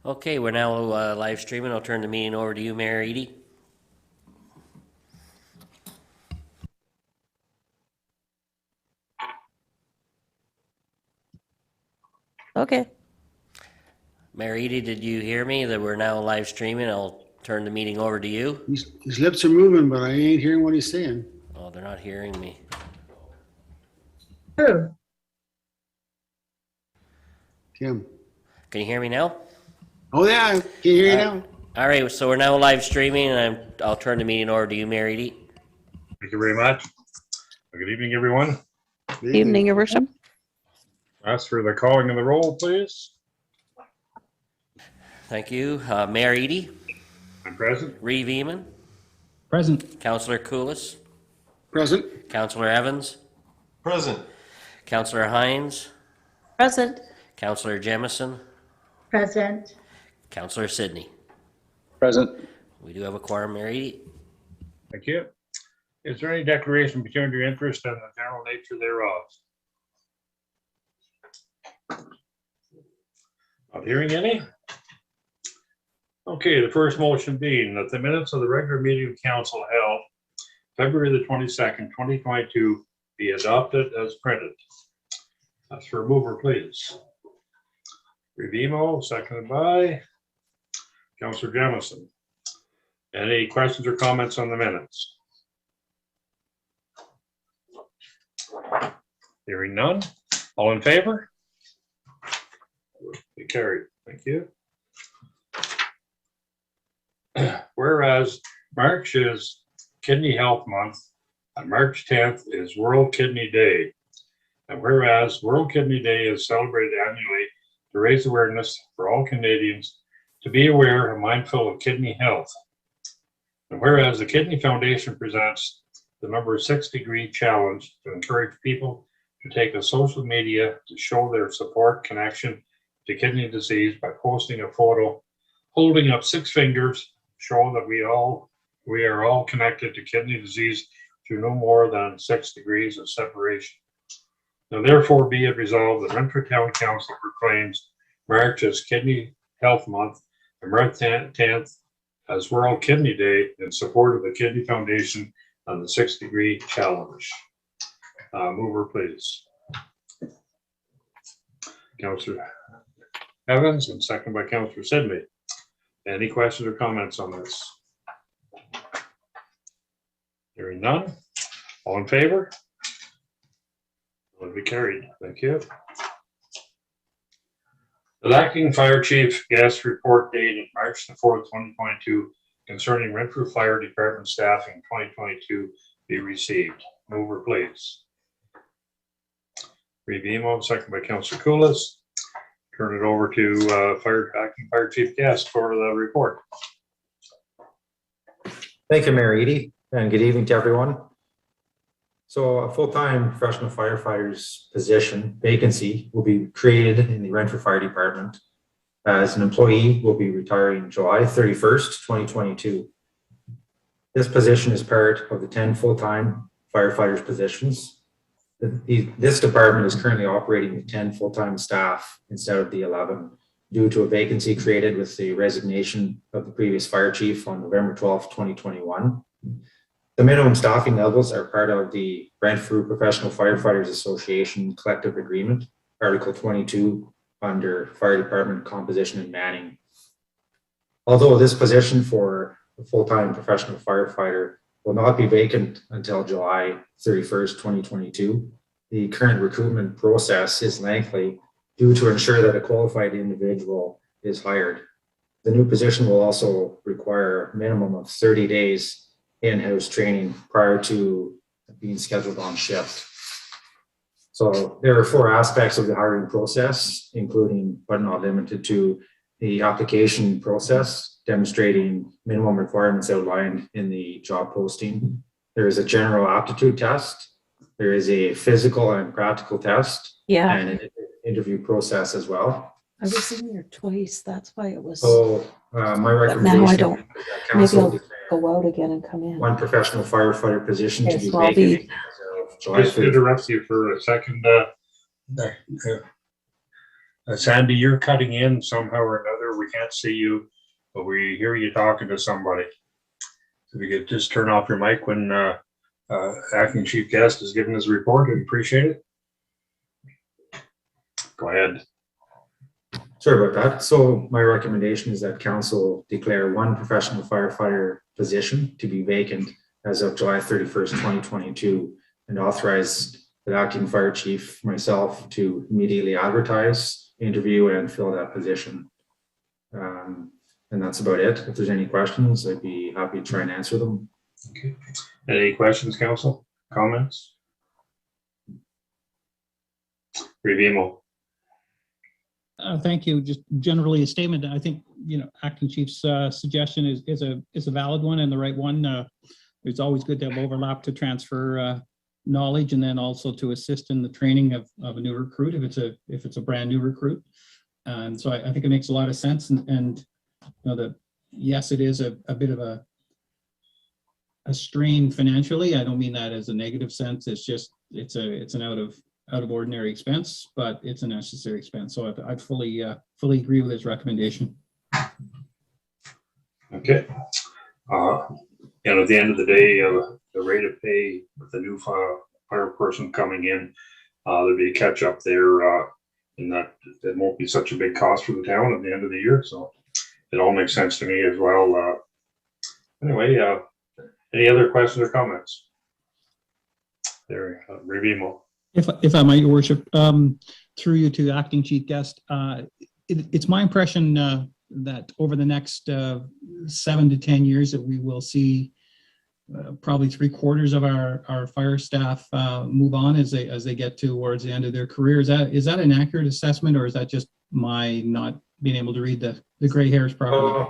Okay, we're now live streaming. I'll turn the meeting over to you, Mayor Edie. Okay. Mayor Edie, did you hear me that we're now live streaming? I'll turn the meeting over to you. His lips are moving, but I ain't hearing what he's saying. Oh, they're not hearing me. True. Tim. Can you hear me now? Oh yeah, I can hear you now. All right, so we're now live streaming, and I'll turn the meeting over to you, Mayor Edie. Thank you very much. Good evening, everyone. Good Evening, Your Worship. Ask for the calling of the roll, please. Thank you. Mayor Edie, I'm present. Reeve Eamon, Present. Councillor Koulis, Present. Councillor Evans, Present. Councillor Hines, Present. Councillor Jemison, Present. Councillor Sidney. Present. We do have a quorum, Mayor Edie. Thank you. Is there any declaration between your interest and the general nature thereof? Not hearing any. Okay, the first motion being that the minutes of the regular meeting of council held February the 22nd, 2022 be adopted as printed. That's for a mover, please. Revimo, seconded by Councillor Jamison. Any questions or comments on the minutes? Hearing none. All in favor? Be carried. Thank you. Whereas March is Kidney Health Month and March 10th is World Kidney Day. And whereas World Kidney Day is celebrated annually to raise awareness for all Canadians to be aware and mindful of kidney health. And whereas the Kidney Foundation presents the number 6 degree challenge to encourage people to take to social media to show their support connection to kidney disease by posting a photo holding up 6 fingers, showing that we are all connected to kidney disease through no more than 6 degrees of separation. Now therefore be it resolved that Renfrew Town Council proclaims March as Kidney Health Month and March 10th as World Kidney Day in support of the Kidney Foundation and the 6 degree challenge. Mover, please. Councillor Evans and second by Councillor Sidney. Any questions or comments on this? Hearing none. All in favor? Will be carried. Thank you. The acting fire chief guest report dated March the 4th, 2022 concerning Renfrew Fire Department staffing 2022 be received. Mover, please. Revimo, second by Councillor Koulis. Turn it over to acting fire chief guest for the report. Thank you, Mayor Edie, and good evening to everyone. So a full-time professional firefighter's position vacancy will be created in the Renfrew Fire Department as an employee will be retiring July 31st, 2022. This position is part of the 10 full-time firefighters positions. This department is currently operating with 10 full-time staff instead of the 11 due to a vacancy created with the resignation of the previous fire chief on November 12th, 2021. The minimum staffing levels are part of the Renfrew Professional Firefighters Association collective agreement, Article 22 under Fire Department composition and manning. Although this position for a full-time professional firefighter will not be vacant until July 31st, 2022, the current recruitment process is lengthy due to ensure that a qualified individual is hired. The new position will also require a minimum of 30 days in-house training prior to being scheduled on shift. So there are 4 aspects of the hiring process, including but not limited to the application process, demonstrating minimum requirements outlined in the job posting. There is a general aptitude test. There is a physical and practical test. Yeah. And an interview process as well. I was in there twice. That's why it was. So my recommendation. Now I don't. Maybe I'll declare go out again and come in. one professional firefighter position to Yes, be well, I'll vacant be- as of July Just 5th. interrupt you for a second. Sandy, you're cutting in somehow or another here. We can't see you, but we hear you talking to somebody. So if you could just turn off your mic when acting chief guest is giving his report, I'd appreciate it. Go ahead. Sorry about that. So my recommendation is that council declare one professional firefighter position to be vacant as of July 31st, 2022, and authorize the acting fire chief, myself, to immediately advertise, interview, and fill that position. And that's about it. If there's any questions, I'd be happy to try and answer them. Okay. Any questions, council? Comments? Revimo. Thank you. Just generally a statement. I think, acting chief's suggestion is a valid one and the right one. It's always good to have overlap to transfer knowledge, and then also to assist in the training of a new recruit if it's a brand new recruit. And so I think it makes a lot of sense. And yes, it is a bit of a strain financially. I don't mean that as a negative sense. It's just it's an out of ordinary expense, but it's a necessary expense. So I fully agree with his recommendation. Okay. And at the end of the day, the rate of pay with the new fire person coming in, there'll be a catch up there, in that it won't be such a big cost for the town at the end of the year. So it all makes sense to me as well. Anyway, any other questions or comments? There, Revimo. If I might, Your Worship, through you to acting chief guest, it's my impression that over the next 7 to 10 years that we will see probably 3/4 of our fire staff move on as they get towards the end of their career. Is that an accurate assessment, or is that just my not being able to read the gray hairs properly?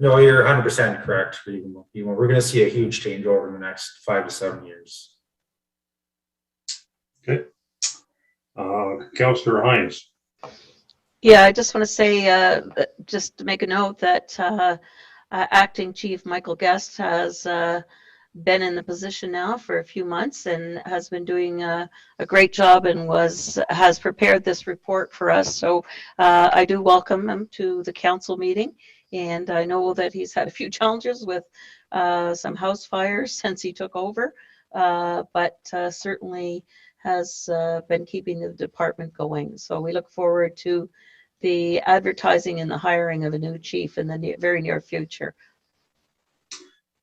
No, you're 100% correct. We're going to see a huge changeover in the next 5 to 7 years. Okay. Councillor Hines. Yeah, I just want to say, just to make a note that acting chief Michael Guest has been in the position now for a few months and has been doing a great job and has prepared this report for us. So I do welcome him to the council meeting, and I know that he's had a few challenges with some house fires since he took over, but certainly has been keeping the department going. So we look forward to the advertising and the hiring of a new chief in the very near future.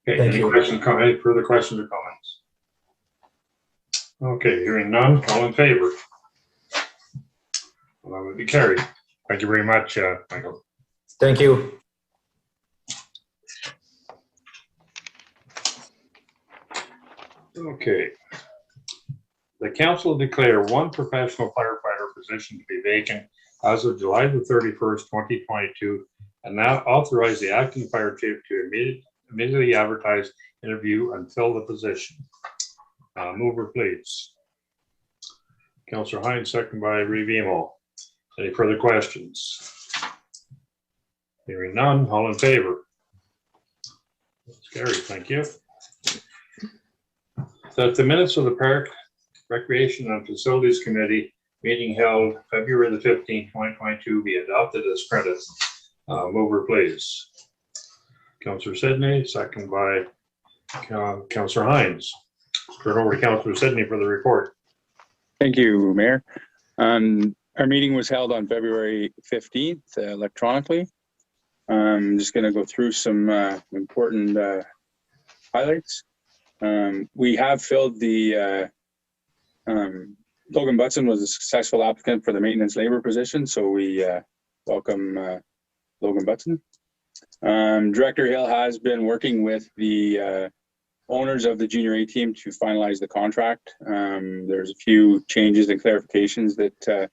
Okay, any further questions or comments? Okay, hearing none, all in favor? Well, that would be carried. Thank you very much, Michael. Thank you. Okay. The council declare one professional firefighter position to be vacant as of July the 31st, 2022, and now authorize the acting fire chief to immediately advertise, interview, and fill the position. Mover, please. Councillor Hines, second by Revimo. Any further questions? Hearing none, all in favor? That's carried, thank you. That the minutes of the Park, Recreation and Facilities Committee meeting held February the 15th, 2022 be adopted as printed. Mover, please. Councillor Sidney, second by Councillor Hines. Turn over to Councillor Sidney for the report. Thank you, Mayor. Our meeting was held on February 15th electronically. I'm just going to go through some important highlights. We have filled the Logan Butson was a successful applicant for the maintenance labor position, so we welcome Logan Butson. Director Hill has been working with the owners of the Junior A team to finalize the contract. There's a few changes and clarifications that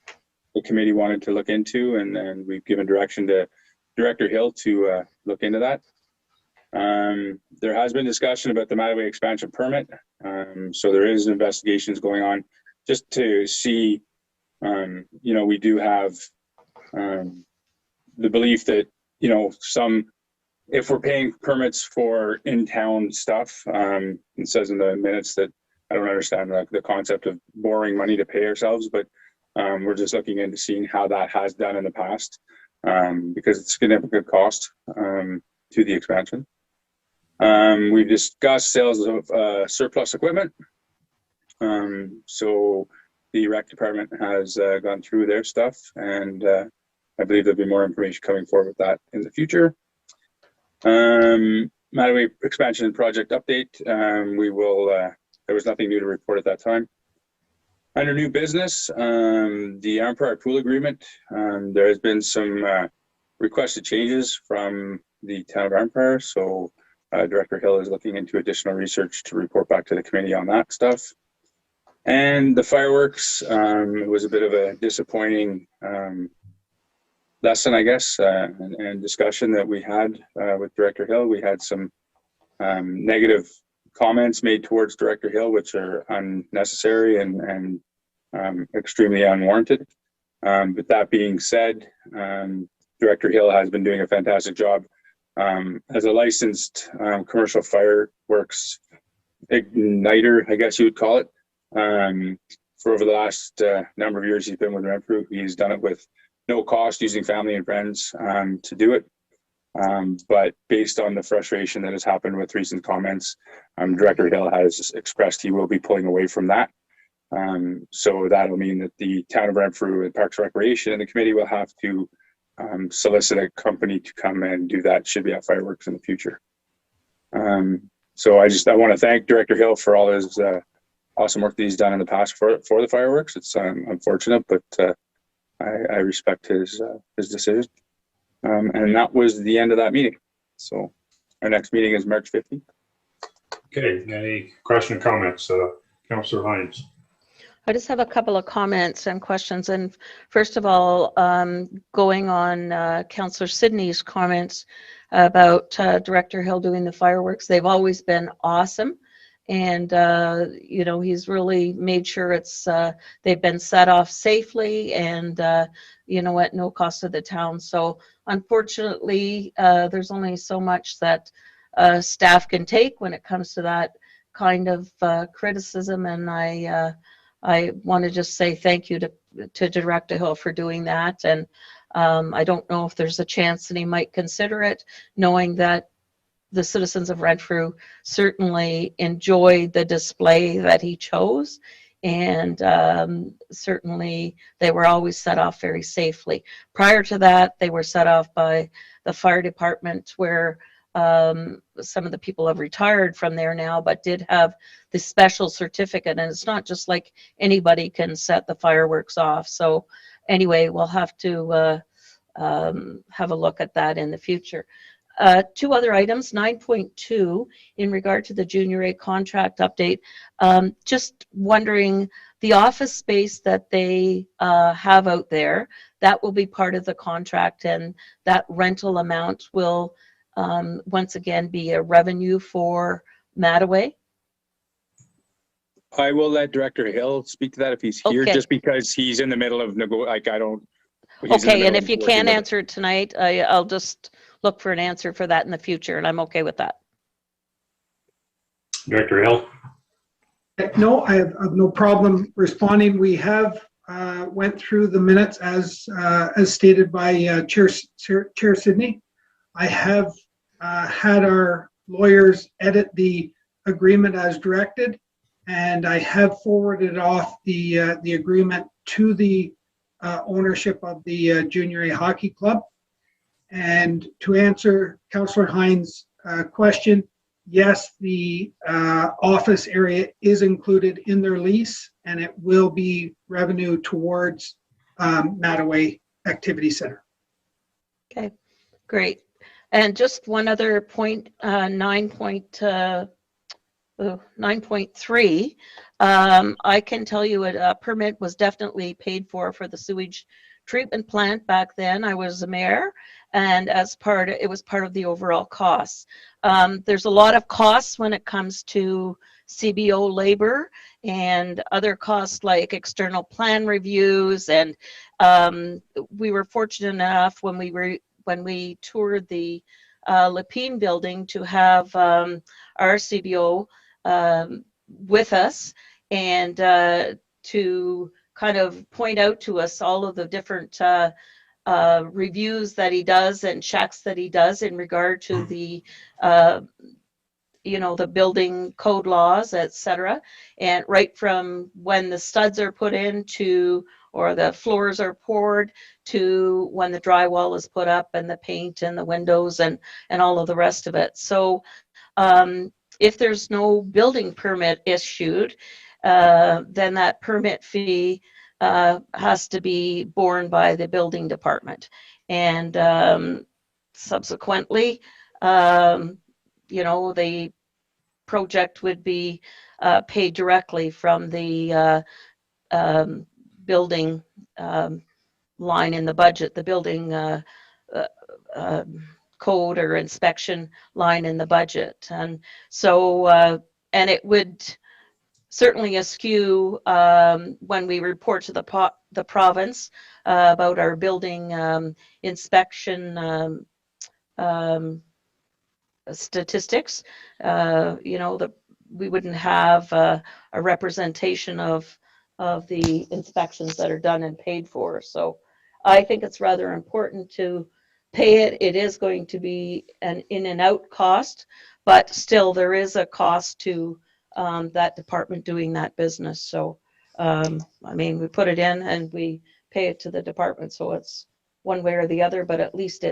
the committee wanted to look into, and we've given direction to Director Hill to look into that. There has been discussion about the Mattaway expansion permit, so there is investigations going on just to see, we do have the belief that, if we're paying permits for in-town stuff, it says in the minutes that I don't understand the concept of borrowing money to pay ourselves, but we're just looking into seeing how that has done in the past. because it's significant cost to the expansion. We've discussed sales of surplus equipment. So the rec department has gone through their stuff, and I believe there'll be more information coming forward with that in the future. Mattaway expansion project update. There was nothing new to report at that time. Under new business, the Empire Pool Agreement, there has been some requested changes from the town of Empire, so Director Hill is looking into additional research to report back to the committee on that stuff. And the fireworks, it was a bit of a disappointing lesson, I guess, and discussion that we had with Director Hill. We had some negative comments made towards Director Hill, which are unnecessary and extremely unwarranted. But that being said, Director Hill has been doing a fantastic job as a licensed commercial fireworks igniter, I guess you would call it. For over the last number of years he's been with Renfrew. He's done it with no cost, using family and friends to do it. But based on the frustration that has happened with recent comments, Director Hill has expressed he will be pulling away from that. So that'll mean that the town of Renfrew and Parks and Recreation and the committee will have to solicit a company to come and do that should we have fireworks in the future. So I want to thank Director Hill for all his awesome work that he's done in the past for the fireworks. It's unfortunate, but I respect his decision. And that was the end of that meeting. So our next meeting is March 15th. Okay, any question or comments? Councillor Hines. I just have a couple of comments and questions. And first of all, going on Councillor Sidney's comments about Director Hill doing the fireworks, they've always been awesome. And, you know, he's really made sure they've been set off safely and, you know, at no cost to the town. So unfortunately, there's only so much that staff can take when it comes to that kind of criticism. And I want to just say thank you to Director Hill for doing that. And I don't know if there's a chance that he might consider it, knowing that the citizens of Renfrew certainly enjoyed the display that he chose, and certainly they were always set off very safely. Prior to that, they were set off by the fire department, where some of the people have retired from there now, but did have the special certificate, and it's not just like anybody can set the fireworks off. So anyway, we'll have to have a look at that in the future. Two other items, 9.2, in regard to the Junior A contract update. Just wondering, the office space that they have out there, that will be part of the contract, and that rental amount will once again be a revenue for Mattaway? I will let Director Hill speak to that if he's here, Okay. just because he's in the middle of Okay, and if you can't answer it tonight, I'll just look for an answer for that in the future, and I'm okay with that. Director Hill. No, I have no problem responding. We have went through the minutes as stated by Chair Sidney. I have had our lawyers edit the agreement as directed, and I have forwarded off the agreement to the ownership of the Junior A Hockey Club. And to answer Councillor Hines' question, yes, the office area is included in their lease, and it will be revenue towards Mattaway Activity Center. Okay, great. And just one other point, 9.3, I can tell you a permit was definitely paid for the sewage treatment plant back then. I was the mayor, and it was part of the overall costs. There's a lot of costs when it comes to CBO labor and other costs like external plan reviews, and we were fortunate enough when we toured the Lapine building to have our CBO with us, and to kind of point out to us all of the different reviews that he does and checks that he does in regard to the the building code laws, etc. And right from when the studs are put in to, or the floors are poured, to when the drywall is put up and the paint and the windows and all of the rest of it. So if there's no building permit issued, then that permit fee has to be borne by the building department. And subsequently, the project would be paid directly from the building line in the budget, the building code or inspection line in the budget. And so, and it would certainly eschew when we report to the province about our building inspection statistics. We wouldn't have a representation of the inspections that are done and paid for. So I think it's rather important to pay it. It is going to be an in and out cost, but still there is a cost to that department doing that business. So we put it in and we pay it to the department, so it's one way or the other, but at least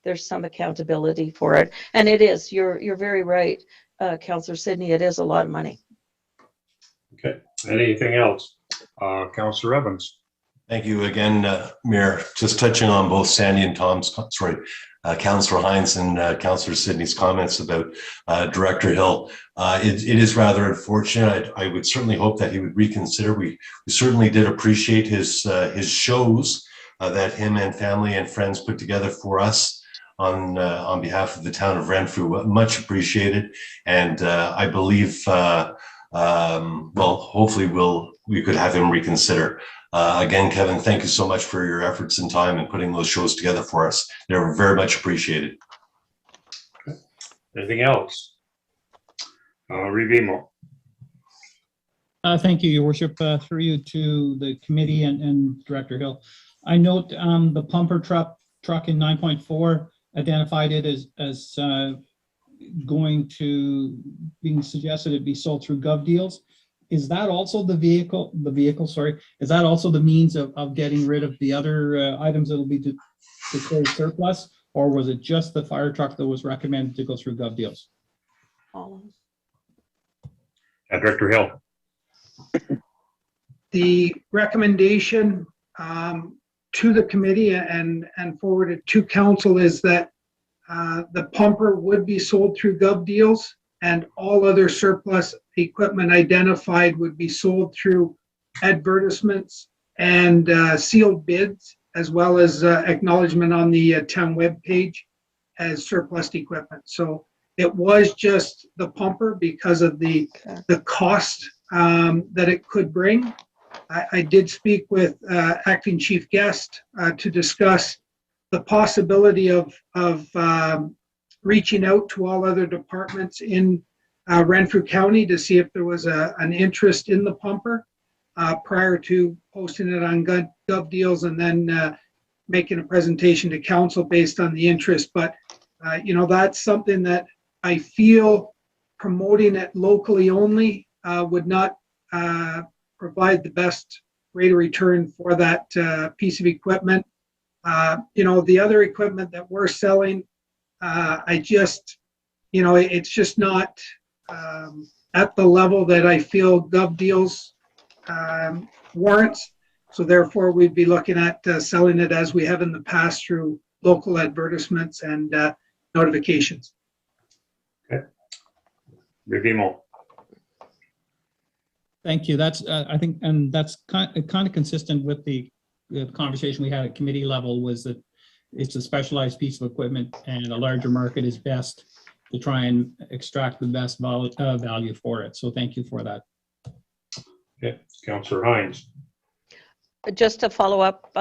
there's some accountability for it. And it is, you're very right, Councillor Sidney, it is a lot of money. Okay, anything else? Councillor Evans. Thank you again, Mayor. Just touching on both Sandy and Councillor Hines and Councillor Sidney's comments about Director Hill. It is rather unfortunate. I would certainly hope that he would reconsider. We certainly did appreciate his shows that him and family and friends put together for us on behalf of the town of Renfrew. Much appreciated, and I believe, hopefully we could have him reconsider. Again, Kevin, thank you so much for your efforts and time in putting those shows together for us. They're very much appreciated. Anything else? Revimo. Thank you, Your Worship. Through you to the committee and Director Hill. I note the pumper truck in 9.4 identified it as going to being suggested it be sold through gov deals. Is that also the vehicle, is that also the means of getting rid of the other items that will be declared surplus, or was it just the fire truck that was recommended to go through gov deals? Director Hill. The recommendation to the committee and forwarded to council is that the pumper would be sold through gov deals, and all other surplus equipment identified would be sold through advertisements and sealed bids, as well as acknowledgement on the town webpage as surplus equipment. So it was just the pumper because of the cost that it could bring. I did speak with Acting Chief Guest to discuss the possibility of reaching out to all other departments in Renfrew County to see if there was an interest in the pumper prior to posting it on gov deals and then making a presentation to council based on the interest. But that's something that I feel promoting it locally only would not provide the best rate of return for that piece of equipment. The other equipment that we're selling, it's just not at the level that I feel gov deals warrants. So therefore, we'd be looking at selling it as we have in the past through local advertisements and notifications. Okay. Revimo. Thank you. That's I think, and that's kind of consistent with the conversation we had at committee level, was that it's a specialized piece of equipment and a larger market is best to try and extract the best value for it. So thank you for that. Okay, Councillor Hines. Just to follow up,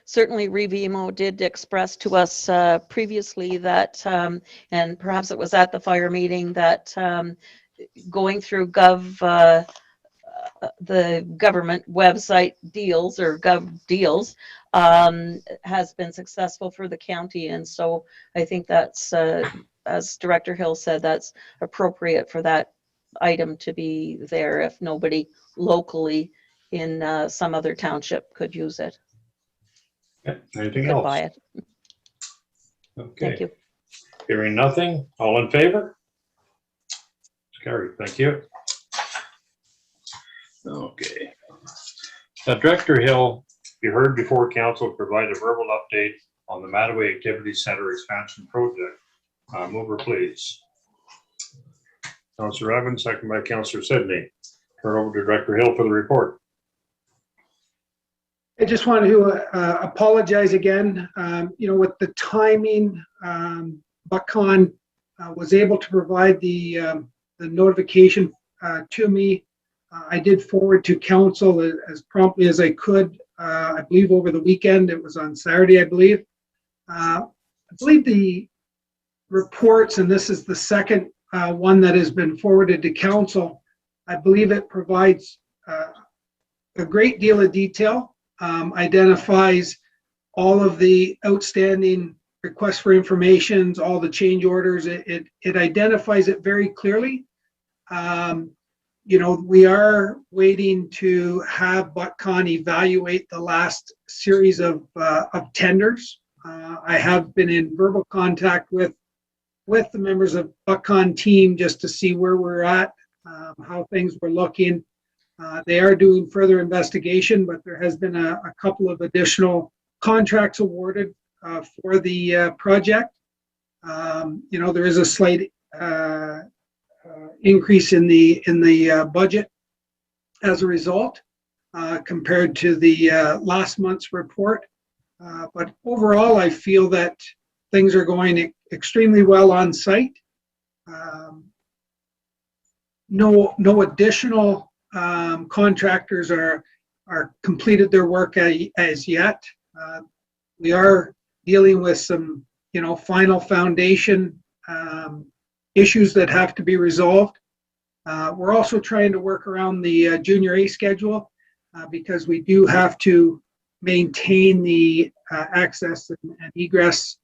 certainly Revimo did express to us previously that, and perhaps it was at the fire meeting, that going through gov the government website deals or gov deals has been successful for the county. And so I think that's, as Director Hill said, that's appropriate for that item to be there if nobody locally in some other township could use it, Anything could else? buy it. Thank Okay, you. hearing nothing, all in favor? Carried, thank you. Okay. Now, Director Hill, you heard before council provide a verbal update on the Mattaway Activity Center expansion project. Mover, please. Councillor Evans, second by Councillor Sidney. Turn over to Director Hill for the report. I just wanted to apologize again. With the timing, Buckon was able to provide the notification to me. I did forward to council as promptly as I could. I believe over the weekend, it was on Saturday, I believe. I believe the reports, and this is the second one that has been forwarded to council, I believe it provides a great deal of detail, identifies all of the outstanding requests for information, all the change orders. It identifies it very clearly. We are waiting to have Buckon evaluate the last series of tenders. I have been in verbal contact with the members of Buckon team just to see where we're at, how things were looking. They are doing further investigation, but there has been a couple of additional contracts awarded for the project. There is a slight increase in the budget as a result compared to the last month's report. But overall, I feel that things are going extremely well on site. No additional contractors are completed their work as yet. We are dealing with some, final foundation issues that have to be resolved. We're also trying to work around the Junior A schedule because we do have to maintain the access and egress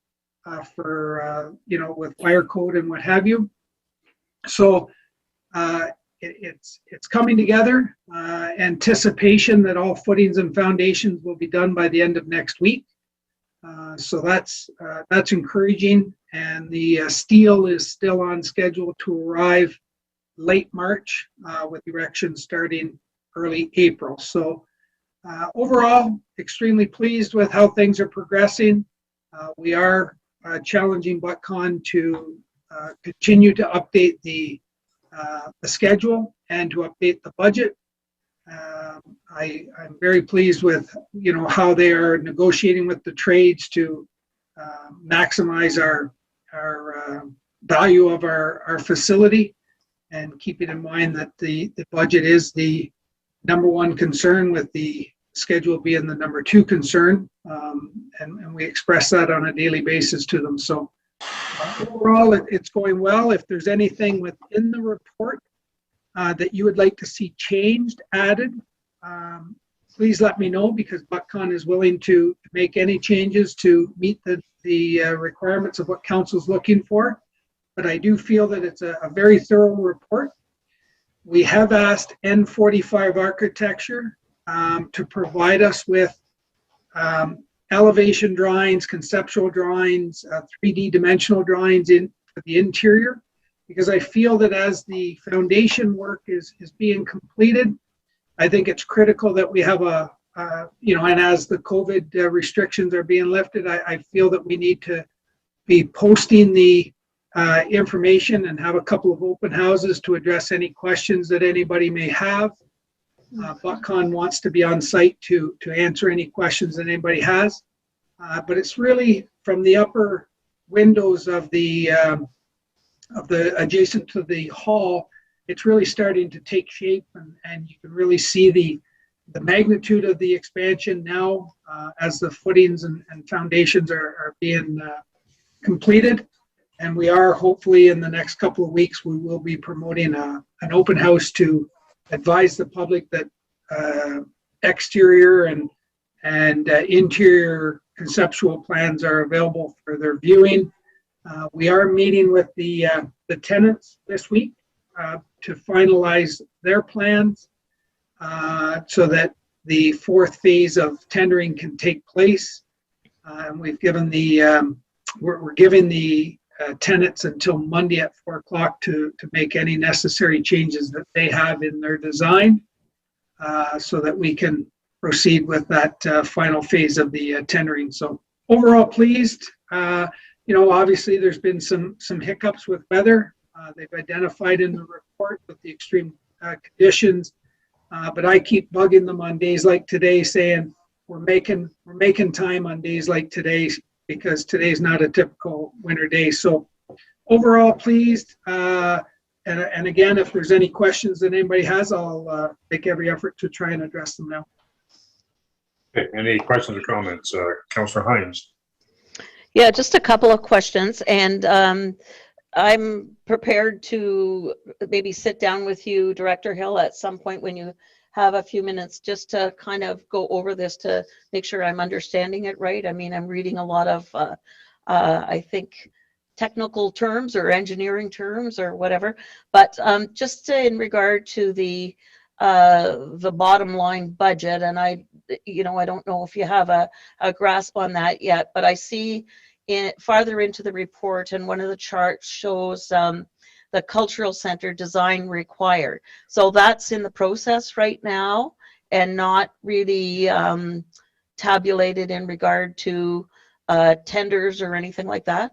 for, with fire code and what have you. So it's coming together. Anticipation that all footings and foundations will be done by the end of next week. So that's encouraging, and the steel is still on schedule to arrive late March with erection starting early April. So overall, extremely pleased with how things are progressing. We are challenging Buckon to continue to update the schedule and to update the budget. I'm very pleased with how they are negotiating with the trades to maximize our value of our facility, and keeping in mind that the budget is the number one concern, with the schedule being the number two concern, and we express that on a daily basis to them. So overall, it's going well. If there's anything within the report that you would like to see changed, added, please let me know, because Buckon is willing to make any changes to meet the requirements of what council's looking for. But I do feel that it's a very thorough report. We have asked N45 Architecture to provide us with elevation drawings, conceptual drawings, 3D dimensional drawings for the interior, because I feel that as the foundation work is being completed, I think it's critical that we have and as the COVID restrictions are being lifted, I feel that we need to be posting the information and have a couple of open houses to address any questions that anybody may have. Buckon wants to be on site to answer any questions that anybody has. But it's really from the upper windows of the adjacent to the hall, it's really starting to take shape, and you can really see the magnitude of the expansion now as the footings and foundations are being completed. And we are hopefully in the next couple of weeks, we will be promoting an open house to advise the public that exterior and interior conceptual plans are available for their viewing. We are meeting with the tenants this week to finalize their plans so that the fourth phase of tendering can take place. And we've given we're giving the tenants until Monday at 4 o'clock to make any necessary changes that they have in their design so that we can proceed with that final phase of the tendering. So overall pleased. Obviously there's been some hiccups with weather. They've identified in the report with the extreme conditions, but I keep bugging them on days like today saying we're making time on days like today because today's not a typical winter day. So overall pleased. And again, if there's any questions that anybody has, I'll make every effort to try and address them now. Okay, any questions or comments? Councillor Hines. Yeah, just a couple of questions, and I'm prepared to maybe sit down with you, Director Hill, at some point when you have a few minutes just to kind of go over this to make sure I'm understanding it right. I mean, I'm reading a lot of, I think, technical terms or engineering terms or whatever, but just in regard to the bottom line budget, and I don't know if you have a grasp on that yet, but I see farther into the report, and one of the charts shows the cultural center design required. So that's in the process right now and not really tabulated in regard to tenders or anything like that.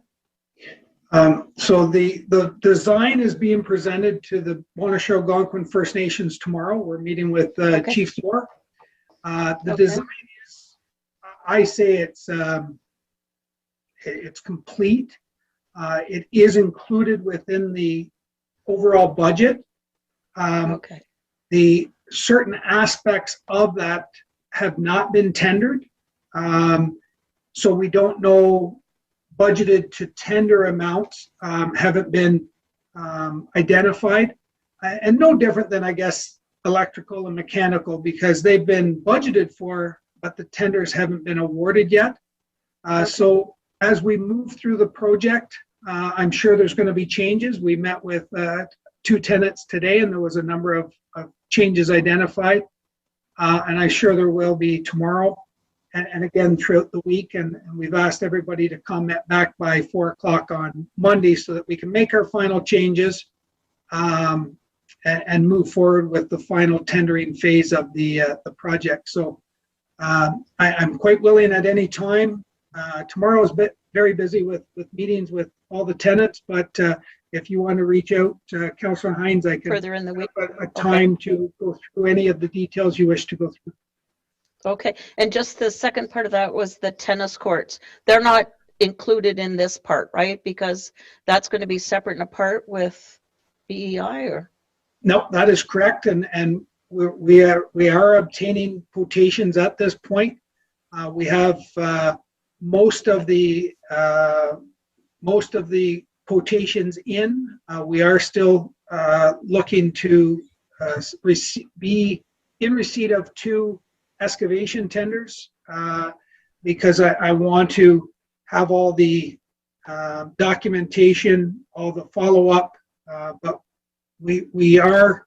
So the design is being presented to the Montreal Algonquin First Nations tomorrow. We're meeting with Okay. Chief Moore. The Okay. design is, I say it's complete. It is included within the overall budget. Okay. The certain aspects of that have not been tendered. So we don't know budgeted to tender amounts haven't been identified, and no different than I guess electrical and mechanical, because they've been budgeted for, but the tenders haven't been awarded yet. So as we move through the project, I'm sure there's going to be changes. We met with 2 tenants today, and there was a number of changes identified, and I'm sure there will be tomorrow. And again throughout the week, and we've asked everybody to comment back by 4 o'clock on Monday so that we can make our final changes and move forward with the final tendering phase of the project. So I'm quite willing at any time. Tomorrow is very busy with meetings with all the tenants, but if you want to reach out to Councillor Hines, I can Further in the week. have a time to go through any of the details you wish to go through. Okay, and just the second part of that was the tennis courts. They're not included in this part, right? Because that's going to be separate and apart with BEI, or? No, that is correct, and we are obtaining quotations at this point. We have most of the quotations in. We are still looking to be in receipt of 2 excavation tenders because I want to have all the documentation, all the follow-up, but we are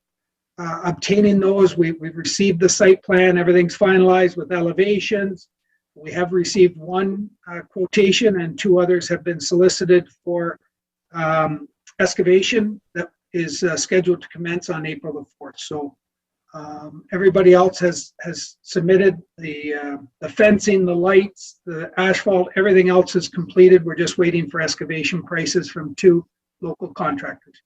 obtaining those. We've received the site plan, everything's finalized with elevations. We have received 1 quotation, and 2 others have been solicited for excavation that is scheduled to commence on April the 4th. So everybody else has submitted the fencing, the lights, the asphalt, everything else is completed. We're just waiting for excavation prices from 2 local contractors.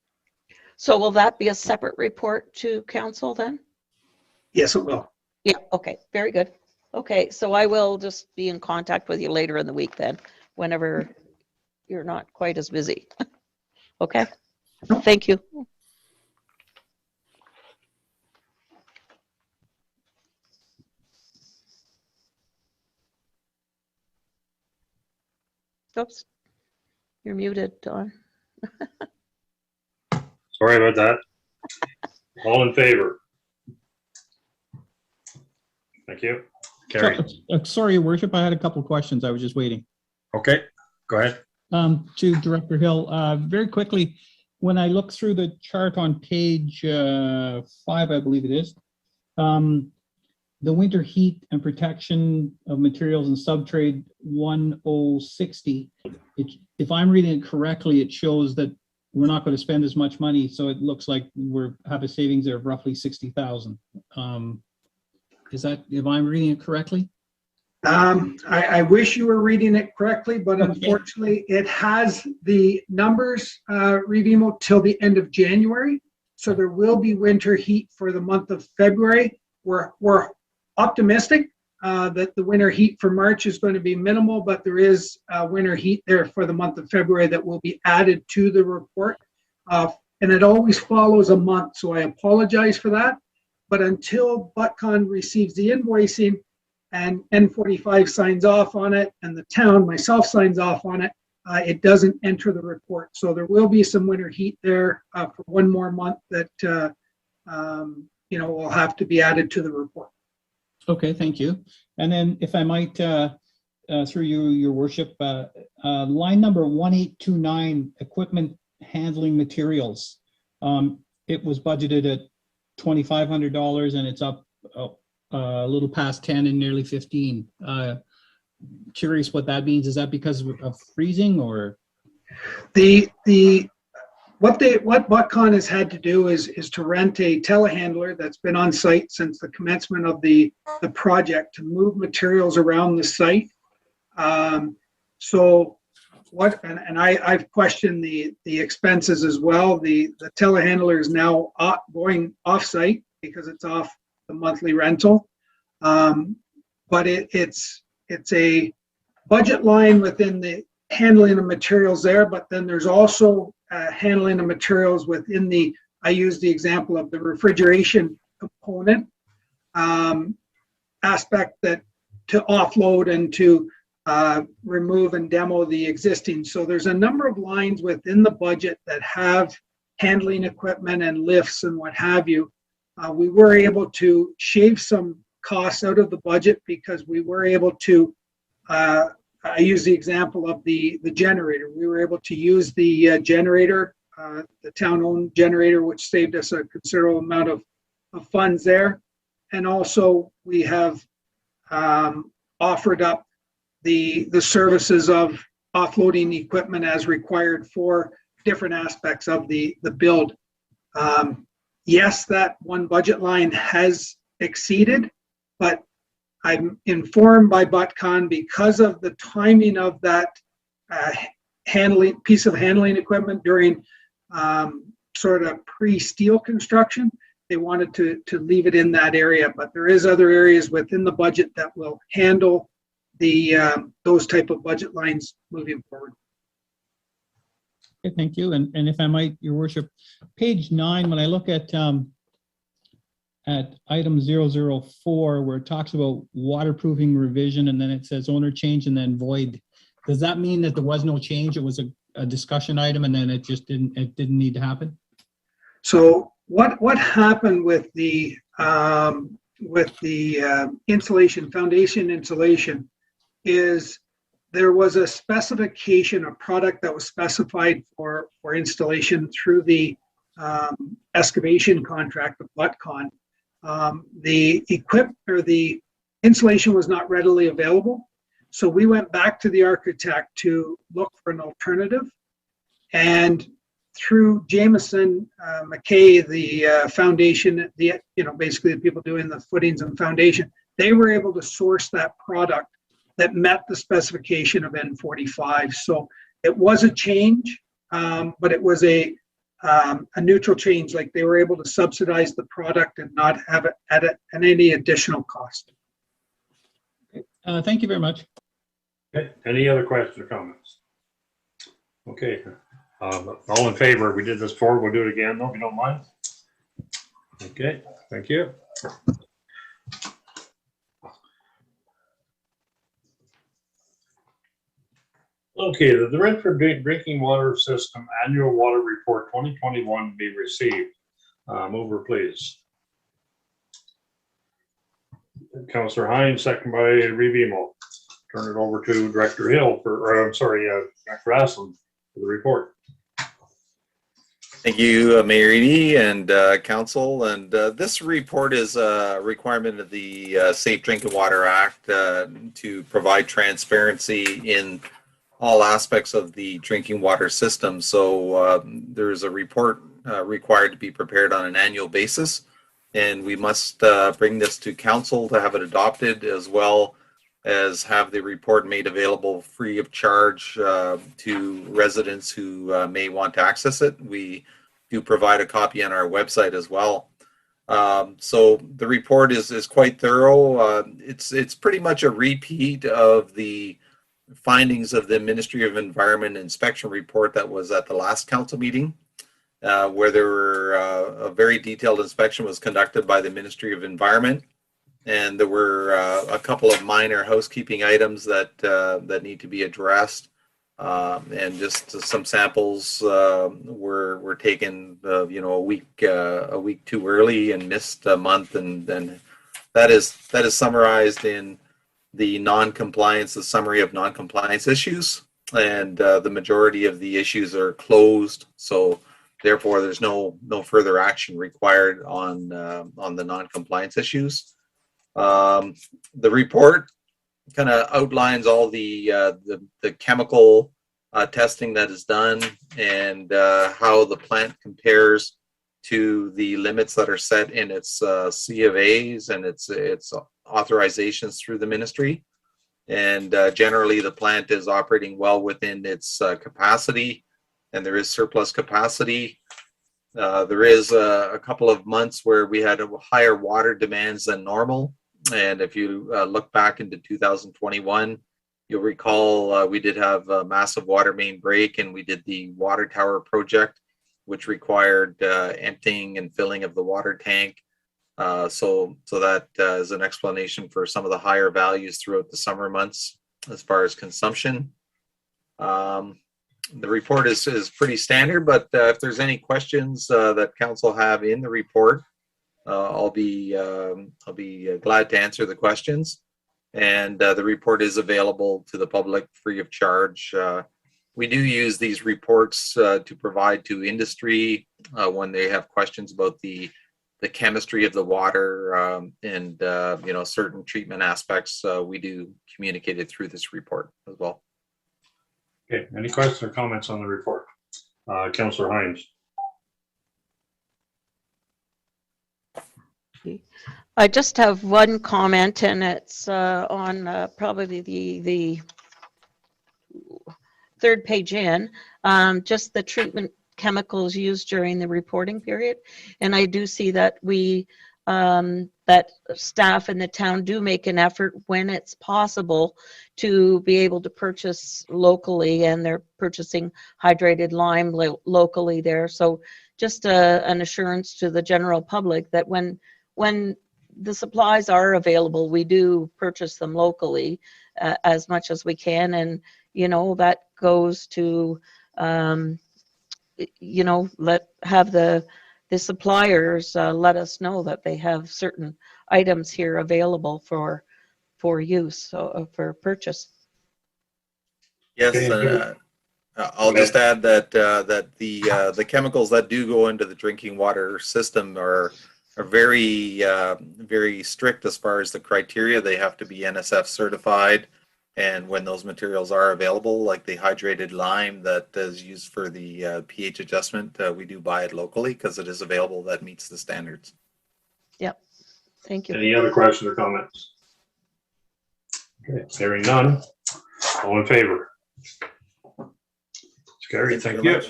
So will that be a separate report to council then? Yes, it will. Yeah, okay, very good. Okay, so I will just be in contact with you later in the week then, whenever you're not quite as busy. Okay, thank you. Oops, you're muted, Don. Sorry about that. All in favor? Thank you. Carrie. Sorry, Your Worship, I had a couple of questions. I was just waiting. Okay, go ahead. To Director Hill, very quickly, when I look through the chart on page 5, I believe it is, the winter heat and protection of materials and subtrade 1060, if I'm reading it correctly, it shows that we're not going to spend as much money, so it looks like we have a savings there of roughly 60,000. Is that, if I'm reading it correctly? I wish you were reading it correctly, but Okay. unfortunately, it has the numbers, Revimo, till the end of January. So there will be winter heat for the month of February. We're optimistic that the winter heat for March is going to be minimal, but there is winter heat there for the month of February that will be added to the report. And it always follows a month, so I apologize for that. But until ButtCon receives the invoicing and N45 signs off on it and the town, myself, signs off on it, it doesn't enter the report. So there will be some winter heat there for one more month that will have to be added to the report. Okay, thank you. And then if I might, through you, Your Worship, line number 1829, equipment handling materials. It was budgeted at $2,500 and it's up a little past 10 and nearly 15. Curious what that means. Is that because of freezing or? What ButtCon has had to do is to rent a telehandler that's been on site since the commencement of the project to move materials around the site. So what, and I've questioned the expenses as well. The telehandler is now going off-site because it's off the monthly rental. But it's a budget line within the handling of materials there, but then there's also handling of materials within I use the example of the refrigeration component aspect that to offload and to remove and demo the existing. So there's a number of lines within the budget that have handling equipment and lifts and what have you. We were able to shave some costs out of the budget because we were able to I use the example of the generator. We were able to use the generator, the town-owned generator, which saved us a considerable amount of funds there. And also we have offered up the services of offloading equipment as required for different aspects of the build. Yes, that one budget line has exceeded, but I'm informed by ButtCon because of the timing of that piece of handling equipment during sort of pre-steel construction. They wanted to leave it in that area, but there is other areas within the budget that will handle those type of budget lines moving forward. Okay, thank you. And if I might, Your Worship, page 9, when I look at item 004, where it talks about waterproofing revision, and then it says owner change and then void. Does that mean that there was no change? It was a discussion item and then it didn't need to happen? So what happened with the insulation, foundation insulation, is there was a specification, a product that was specified for installation through the excavation contract with ButtCon. The insulation was not readily available. So we went back to the architect to look for an alternative. And through Jameson McKay, the foundation, basically the people doing the footings and foundation, they were able to source that product that met the specification of N45. So it was a change, but it was a neutral change. Like they were able to subsidize the product and not have it at any additional cost. Thank you very much. Okay. Any other questions or comments? Okay. All in favor? We did this before. We'll do it again, though, if you don't mind. Okay. Thank you. Okay, the Renfrew Drinking Water System Annual Water Report 2021 be received. Mover, please. Councillor Hines, second by Revimo. Turn it over to Director Hill Director Aslam for the report. Thank you, Mayor Edie and Council. And this report is a requirement of the Safe Drinking Water Act to provide transparency in all aspects of the drinking water system. So there's a report required to be prepared on an annual basis, and we must bring this to Council to have it adopted, as well as have the report made available free of charge to residents who may want to access it. We do provide a copy on our website as well. So the report is quite thorough. It's pretty much a repeat of the findings of the Ministry of Environment inspection report that was at the last council meeting, where there were a very detailed inspection was conducted by the Ministry of Environment. And there were a couple of minor housekeeping items that need to be addressed, and just some samples were taken, a week too early and missed a month, and that is summarized in the summary of non-compliance issues, and the majority of the issues are closed. So therefore, there's no further action required on the non-compliance issues. The report kind of outlines all the chemical testing that is done, and how the plant compares to the limits that are set in its C of A's and its authorizations through the ministry. And generally, the plant is operating well within its capacity, and there is surplus capacity. There is a couple of months where we had higher water demands than normal. And if you look back into 2021, you'll recall we did have a massive water main break, and we did the water tower project, which required emptying and filling of the water tank. So that is an explanation for some of the higher values throughout the summer months as far as consumption. The report is pretty standard, but if there's any questions that council have in the report, I'll be glad to answer the questions. And the report is available to the public free of charge. We do use these reports to provide to industry when they have questions about the chemistry of the water, and certain treatment aspects. We do communicate it through this report as well. Okay, any questions or comments on the report? Councillor Hines. I just have one comment, and it's on probably the third page in, just the treatment chemicals used during the reporting period. And I do see that that staff in the town do make an effort when it's possible to be able to purchase locally, and they're purchasing hydrated lime locally there. So just an assurance to the general public that when the supplies are available, we do purchase them locally as much as we can. And, that goes to, have the suppliers let us know that they have certain items here available for use, so for purchase. Yes, I'll just add that the chemicals that do go into the drinking water system are very very strict as far as the criteria. They have to be NSF certified, and when those materials are available, like the hydrated lime that is used for the pH adjustment, we do buy it locally because it is available. That meets the standards. Yep. Thank you. Any other questions or comments? Okay, hearing none. All in favor? It's carried. Thank you.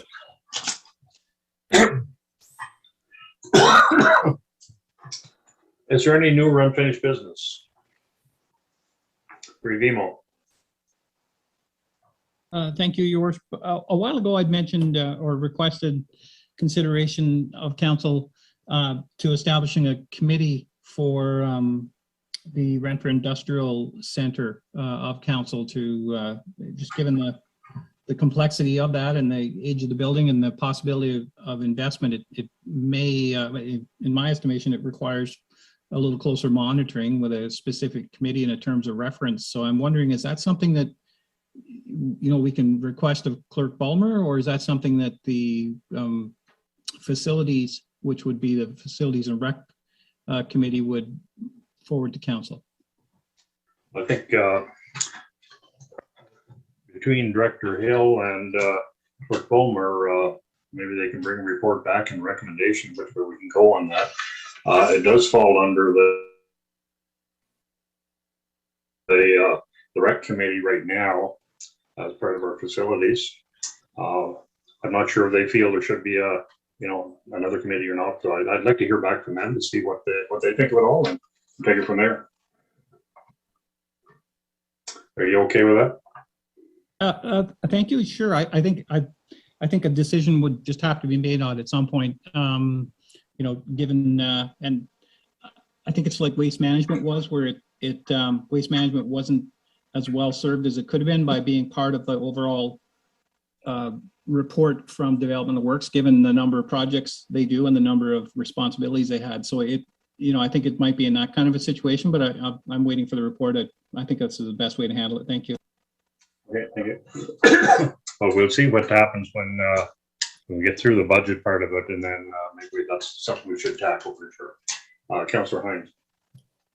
Is there any new or unfinished business? Revimo. Thank you, Your Worship. A while ago, I'd mentioned or requested consideration of council to establishing a committee for the Renfrew Industrial Center of council, to just given the complexity of that and the age of the building and the possibility of investment, it may, in my estimation, it requires a little closer monitoring with a specific committee in terms of reference. So I'm wondering, is that something that, we can request of Clerk Bulmer, or is that something that the facilities, which would be the Facilities and Rec Committee, would forward to council? I think between Director Hill and Clerk Bulmer, maybe they can bring a report back and recommendation, which way we can go on that. It does fall under the rec committee right now as part of our facilities. I'm not sure if they feel there should be another committee or not. So I'd like to hear back from them to see what they think of it all and take it from there. Are you okay with that? Thank you. Sure. I think a decision would just have to be made on it at some point. Given and I think it's like waste management was, where waste management wasn't as well served as it could have been by being part of the overall report from Development of Works, given the number of projects they do and the number of responsibilities they had. So I think it might be in that kind of a situation, but I'm waiting for the report. I think that's the best way to handle it. Thank you. Okay, thank you. Well, we'll see what happens when we get through the budget part of it, and then maybe that's something we should tackle for sure. Councillor Hines.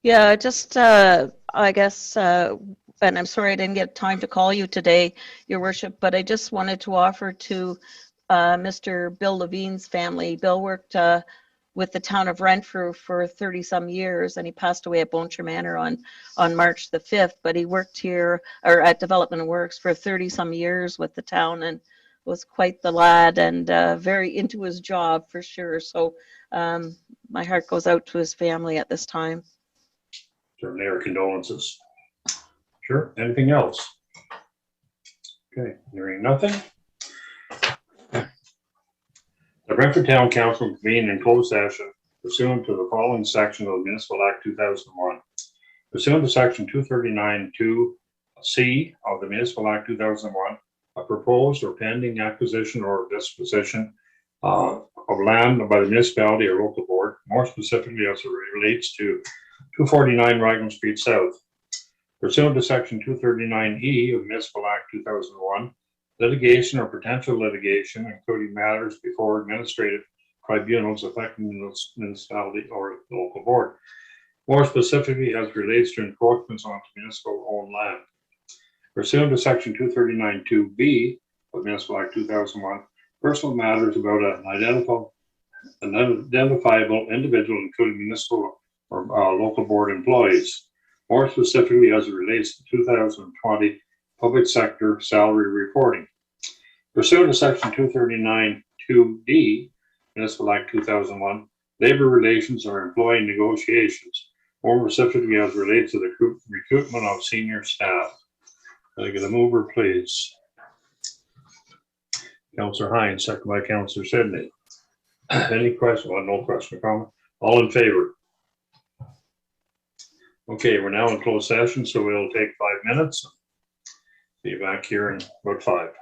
Yeah, just I guess, and I'm sorry I didn't get time to call you today, Your Worship, but I just wanted to offer to Mr. Bill Levine's family. Bill worked with the town of Renfrew for 30 some years, and he passed away at Boncher Manor on March the 5th, but he worked here or at Development Works for 30 some years with the town and was quite the lad and very into his job for sure. So my heart goes out to his family at this time. Certainly our condolences. Sure, anything else? Okay, hearing nothing. The Renfrew Town Council convened in closed session pursuant to the following section of the Municipal Act 2001. Pursuant to section 239(2)(c) of the Municipal Act 2001, a proposed or pending acquisition or disposition of land by the municipality or local board, more specifically as it relates to 249 Raglan Street South. Pursuant to section 239(e) of Municipal Act 2001, litigation or potential litigation, including matters before administrative tribunals affecting the municipality or the local board, more specifically as relates to encroachments onto municipal-owned land. Pursuant to section 239(2)(b) of Municipal Act 2001, personal matters about an identifiable individual, including municipal or local board employees, more specifically as it relates to 2020 public sector salary reporting. Pursuant to section 239(2)(d), Municipal Act 2001, labor relations or employee negotiations, more specifically as relates to the recruitment of senior staff. Can I get a mover, please? Councillor Hines, second by Councillor Sidney. Any question? Well, no question or comment. All in favor? Okay, we're now in closed session, so we'll take 5 minutes. See you back here in about 5.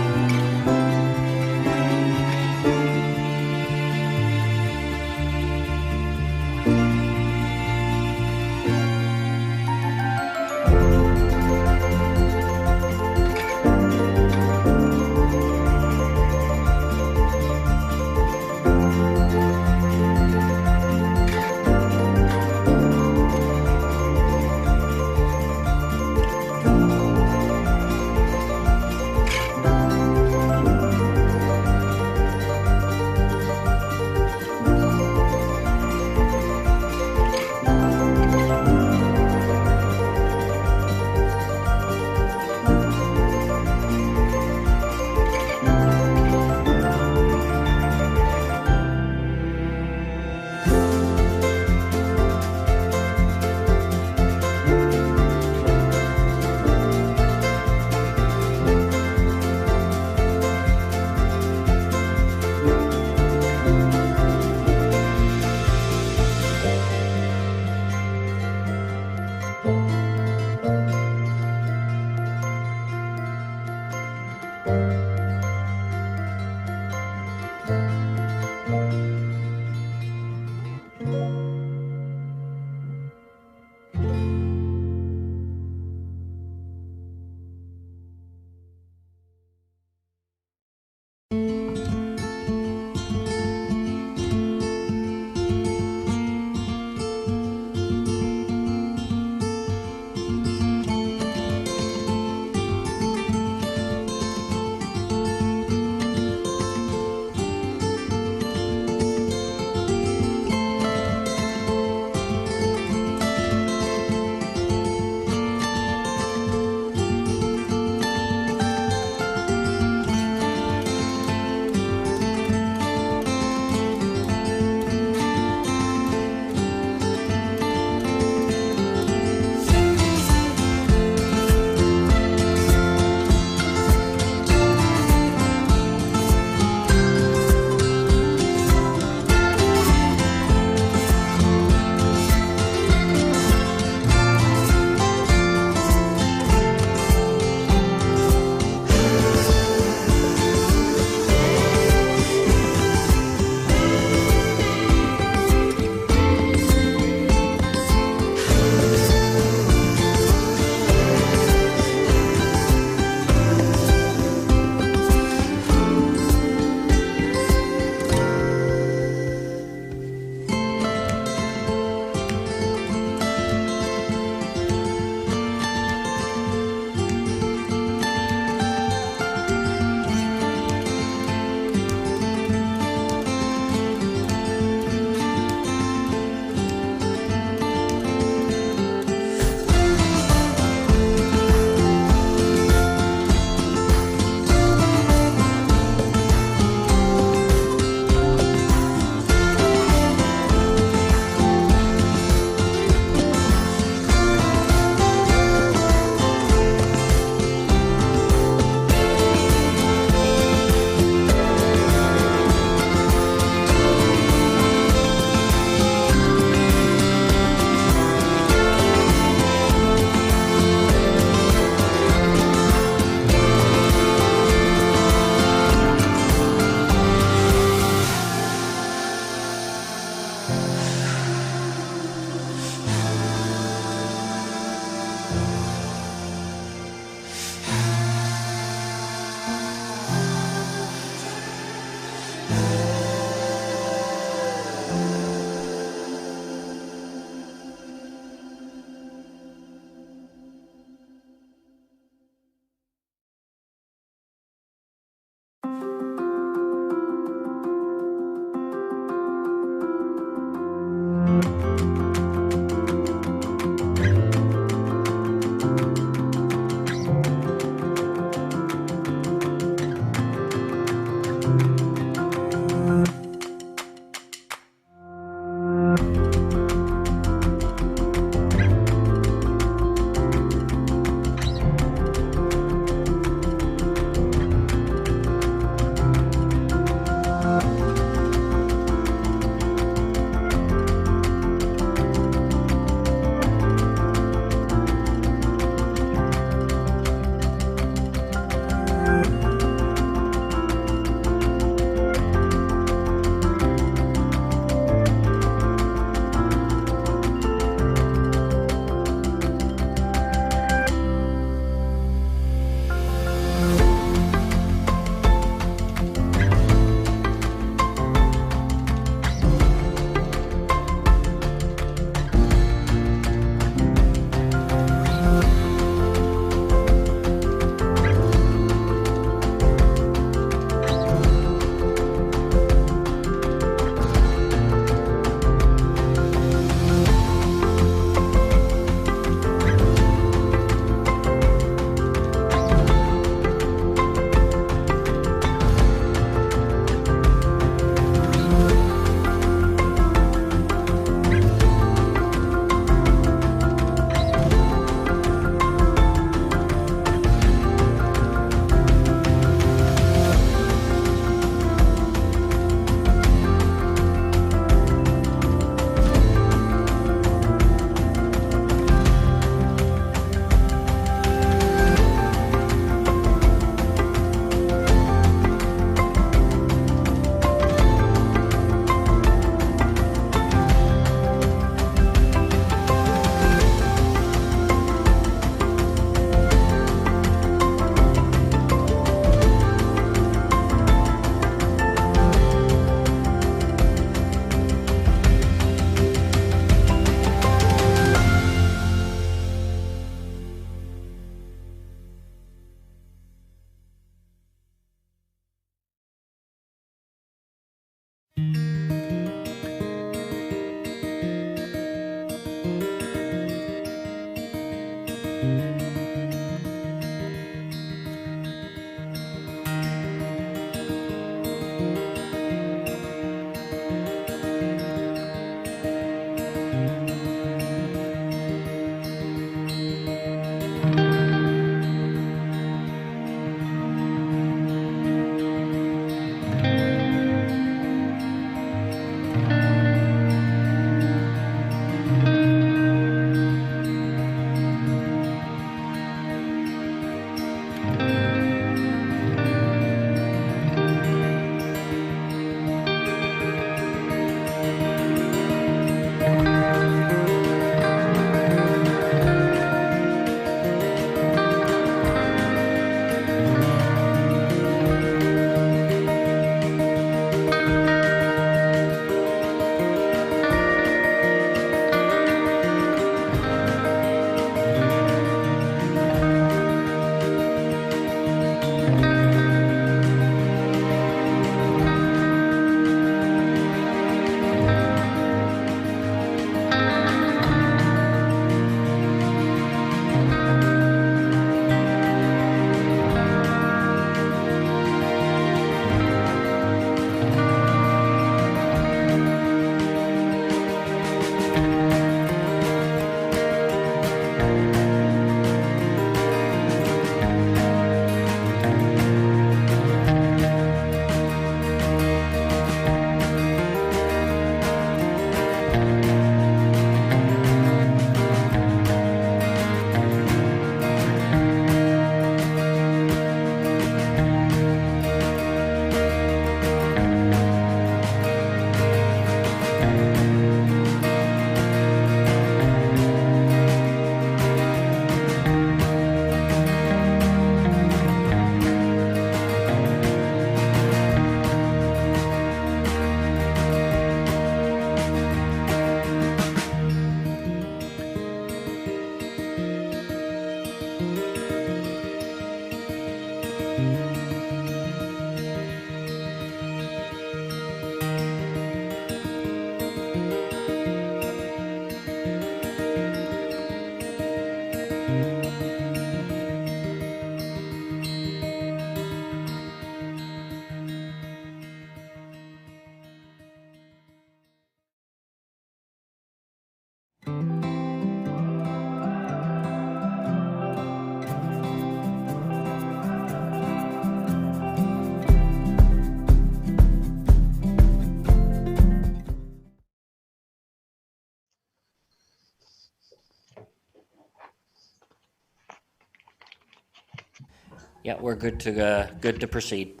Yeah, we're good to proceed.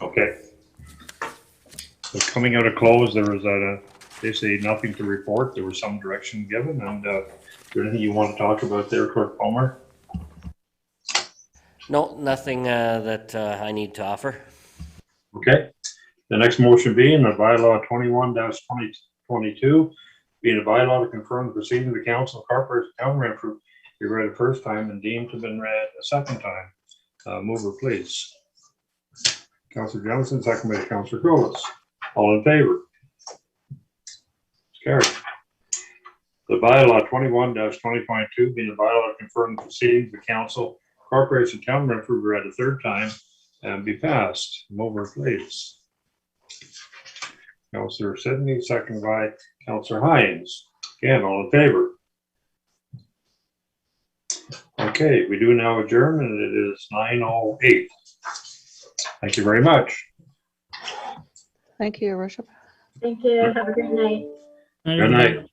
Okay. So coming out of close, there was they say nothing to report. There was some direction given, and is there anything you want to talk about there, Clerk Palmer? No, nothing that I need to offer. Okay. The next motion being the bylaw 21-2022, being a bylaw to confirm the proceeding of the Council of Corporation of Town of Renfrew be read the first time and deemed to have been read a second time. Mover, please. Councillor Johnson, second by Councillor Colas. All in favor? Carried. The bylaw 21-2022, being a bylaw to confirm the proceedings of the Council Corporation of Town of Renfrew be read a third time and be passed. Mover, please. Councillor Sidney, second by Councillor Hines. Again, all in favor? Okay, we do now adjourn, and it is 9:08. Thank you very much. Thank you, Your Worship. Thank you. Have a great night. Good night.